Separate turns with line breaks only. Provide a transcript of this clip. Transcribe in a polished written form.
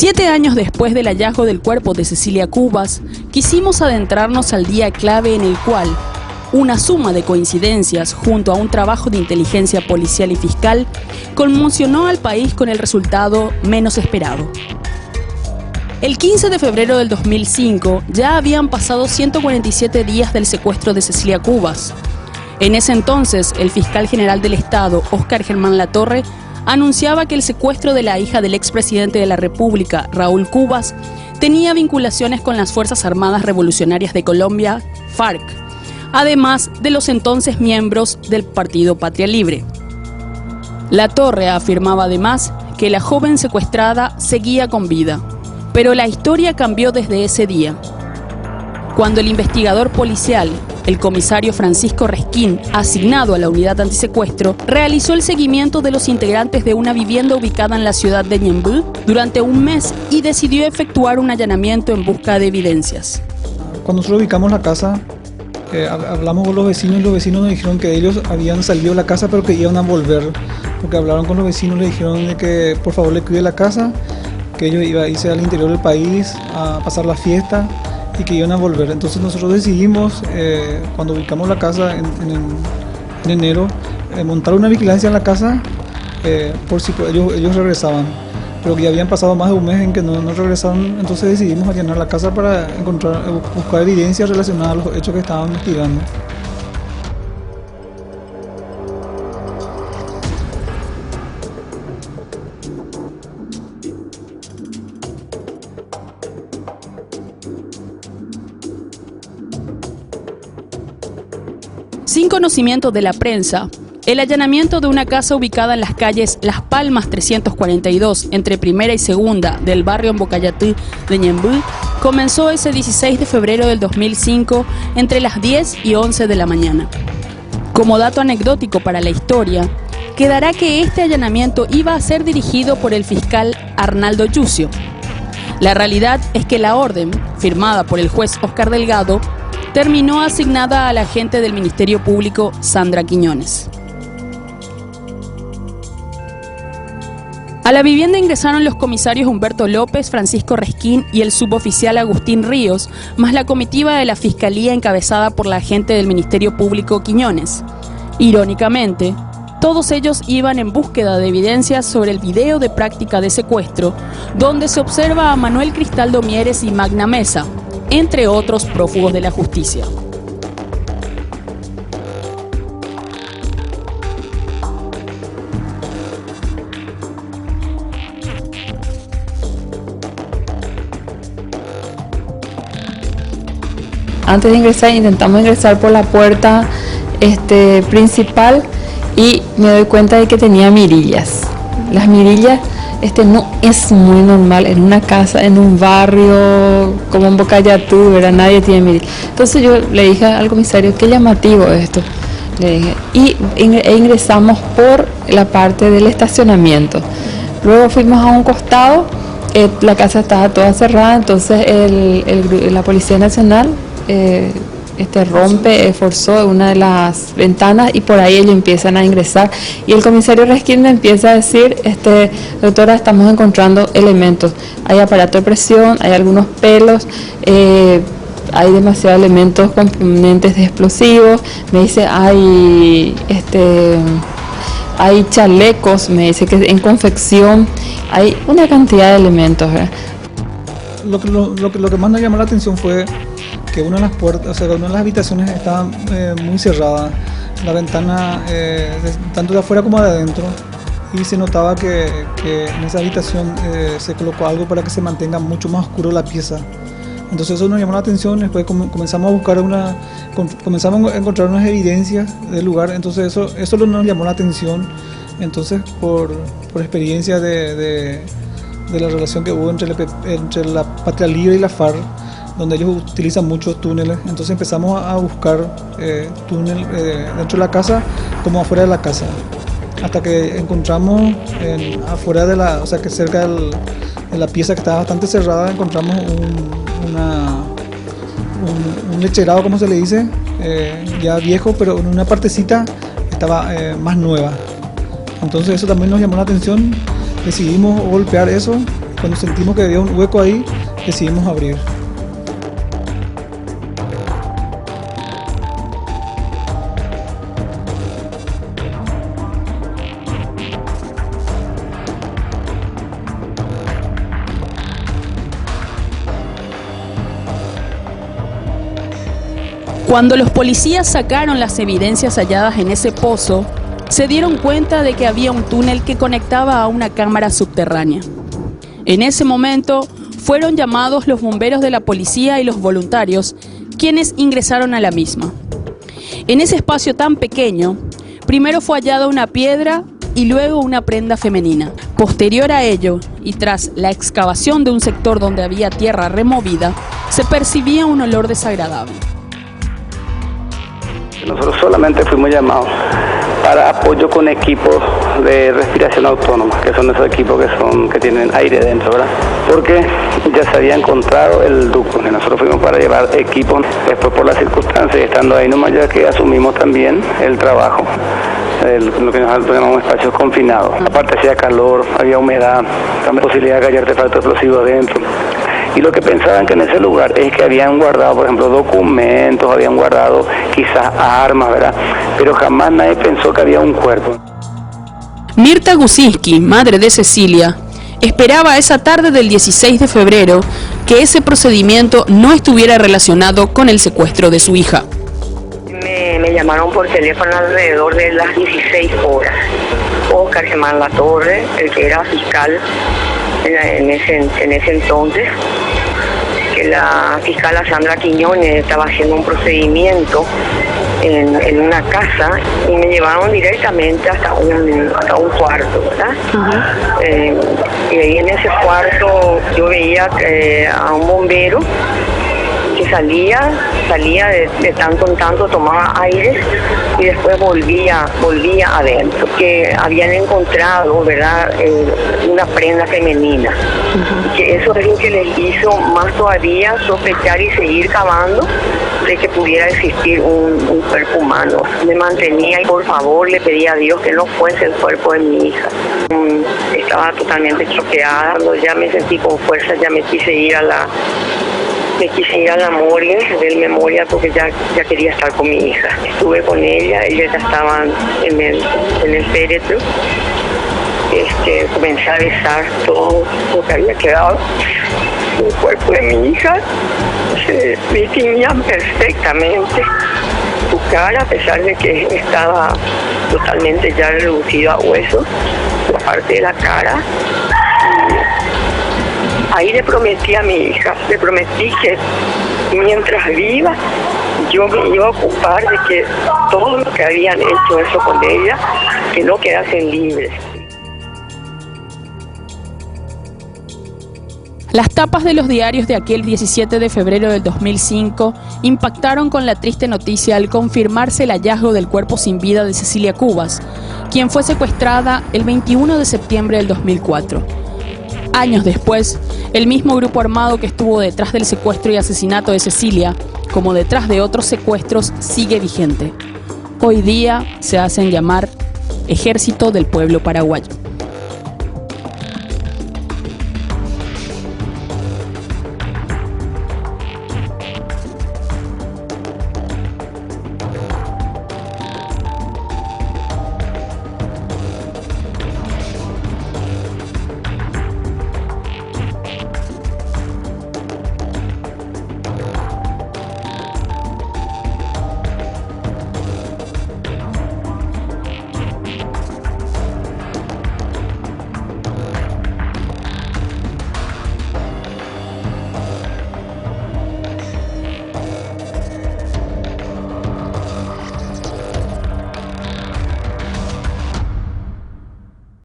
7 años después del hallazgo del cuerpo de Cecilia Cubas, quisimos adentrarnos al día clave en el cual una suma de coincidencias junto a un trabajo de inteligencia policial y fiscal conmocionó al país con el resultado menos esperado. El 15 de febrero del 2005 ya habían pasado 147 días del secuestro de Cecilia Cubas. En ese entonces, el fiscal general del Estado, Óscar Germán Latorre, anunciaba que el secuestro de la hija del expresidente de la República, Raúl Cubas, tenía vinculaciones con las Fuerzas Armadas Revolucionarias de Colombia, FARC, además de los entonces miembros del Partido Patria Libre. Latorre afirmaba además que la joven secuestrada seguía con vida, pero la historia cambió desde ese día, cuando el investigador policial, el comisario Francisco Resquín, asignado a la unidad antisecuestro, realizó el seguimiento de los integrantes de una vivienda ubicada en la ciudad de Ñemby durante un mes y decidió efectuar un allanamiento en busca de evidencias.
Cuando nosotros ubicamos la casa, hablamos con los vecinos y los vecinos nos dijeron que ellos habían salido de la casa pero que iban a volver, porque hablaron con los vecinos, le dijeron de que por favor le cuide la casa, que ellos iban a irse al interior del país a pasar la fiesta y que iban a volver. Entonces nosotros decidimos, cuando ubicamos la casa en enero, montar una vigilancia en la casa por si ellos regresaban, pero que ya habían pasado más de un mes en que no regresaron. Entonces decidimos allanar la casa para buscar evidencias relacionadas a los hechos que estaban investigando.
Sin conocimiento de la prensa, el allanamiento de una casa ubicada en las calles Las Palmas 342, entre Primera y Segunda, del barrio Embocayatí de Ñemby, comenzó ese 16 de febrero del 2005 entre las 10 y 11 de la mañana. Como dato anecdótico para la historia, quedará que este allanamiento iba a ser dirigido por el fiscal Arnaldo Yucio. La realidad es que la orden, firmada por el juez Oscar Delgado, terminó asignada a la agente del Ministerio Público Sandra Quiñones. A la vivienda ingresaron los comisarios Humberto López, Francisco Resquín y el suboficial Agustín Ríos, más la comitiva de la Fiscalía encabezada por la agente del Ministerio Público Quiñones. Irónicamente, todos ellos iban en búsqueda de evidencias sobre el video de práctica de secuestro, donde se observa a Manuel Cristaldo Mieres y Magna Mesa, entre otros prófugos de la justicia.
Antes de ingresar, intentamos ingresar por la puerta principal y me doy cuenta de que tenía mirillas. Las mirillas no es muy normal en una casa, en un barrio como en Embocayatí, ¿verdad? Nadie tiene mirillas. Entonces yo le dije al comisario, qué llamativo esto, le dije, e ingresamos por la parte del estacionamiento. Luego fuimos a un costado, la casa estaba toda cerrada, entonces la Policía Nacional forzó una de las ventanas y por ahí ellos empiezan a ingresar y el comisario Resquín me empieza a decir, doctora, estamos encontrando elementos, hay aparato de presión, hay algunos pelos, hay demasiados elementos componentes de explosivos, me dice hay chalecos, me dice que en confección hay una cantidad de elementos, ¿verdad?
Lo que más nos llamó la atención fue que una de las puertas, o sea, una de las habitaciones estaba muy cerrada, la ventana tanto de afuera como de adentro, y se notaba que en esa habitación se colocó algo para que se mantenga mucho más oscuro la pieza. Entonces eso nos llamó la atención. Después comenzamos a buscar comenzamos a encontrar unas evidencias del lugar. Entonces eso nos llamó la atención. Entonces por experiencia de la relación que hubo entre la Patria Libre y la FARC, donde ellos utilizan muchos túneles, entonces empezamos a buscar túnel dentro de la casa como afuera de la casa, hasta que encontramos afuera o sea que cerca de la pieza que estaba bastante cerrada, encontramos un lecherado, como se le dice, ya viejo, pero en una partecita estaba más nueva. Entonces eso también nos llamó la atención, decidimos golpear eso Cuando sentimos que había un hueco ahí, decidimos abrir.
Cuando los policías sacaron las evidencias halladas en ese pozo, se dieron cuenta de que había un túnel que conectaba a una cámara subterránea. En ese momento, fueron llamados los bomberos de la policía y los voluntarios, quienes ingresaron a la misma. En ese espacio tan pequeño, primero fue hallada una piedra y luego una prenda femenina. Posterior a ello, y tras la excavación de un sector donde había tierra removida, se percibía un olor desagradable.
Nosotros solamente fuimos llamados para apoyo con equipos de respiración autónoma, que son esos equipos que tienen aire dentro, ¿verdad? Porque ya se había encontrado el ducto, y nosotros fuimos para llevar equipos. Después, por las circunstancias, estando ahí nomás, ya que asumimos también el trabajo, lo que nosotros llamamos espacios confinados. Aparte hacía calor, había humedad, también posibilidad de que haya artefactos explosivos dentro. Y lo que pensaban que en ese lugar es que habían guardado, por ejemplo, documentos, habían guardado quizás armas, ¿verdad? Pero jamás nadie pensó que había un cuerpo.
Mirta Gusinski, madre de Cecilia, esperaba esa tarde del 16 de febrero que ese procedimiento no estuviera relacionado con el secuestro de su hija.
Me llamaron por teléfono alrededor de las 16 horas. Oscar Germán Latorre, el que era fiscal en ese entonces, que la fiscal Sandra Quiñones estaba haciendo un procedimiento en una casa y me llevaron directamente hasta un cuarto, ¿verdad? Y ahí en ese cuarto yo veía a un bombero que salía de tanto en tanto, tomaba aire y después volvía adentro, que habían encontrado, ¿verdad?, una prenda femenina, que eso es lo que les hizo más todavía sospechar y seguir cavando de que pudiera existir un cuerpo humano. Me mantenía y por favor le pedía a Dios que no fuese el cuerpo de mi hija. Estaba totalmente choqueada. Cuando ya me sentí con fuerza, ya me quise ir a la morgue del Memoria, porque ya quería estar con mi hija. Estuve con ella ya estaba en el féretro. Comencé a besar todo lo que había quedado. El cuerpo de mi hija se distinguía perfectamente su cara, a pesar de que estaba totalmente ya reducido a huesos, la parte de la cara. Ahí le prometí a mi hija, le prometí que mientras viva yo me iba a ocupar de que todo lo que habían hecho eso con ella, que no quedasen libres.
Las tapas de los diarios de aquel 17 de febrero del 2005 impactaron con la triste noticia al confirmarse el hallazgo del cuerpo sin vida de Cecilia Cubas, quien fue secuestrada el 21 de septiembre del 2004. Años después, el mismo grupo armado que estuvo detrás del secuestro y asesinato de Cecilia, como detrás de otros secuestros, sigue vigente. Hoy día se hacen llamar Ejército del Pueblo Paraguayo.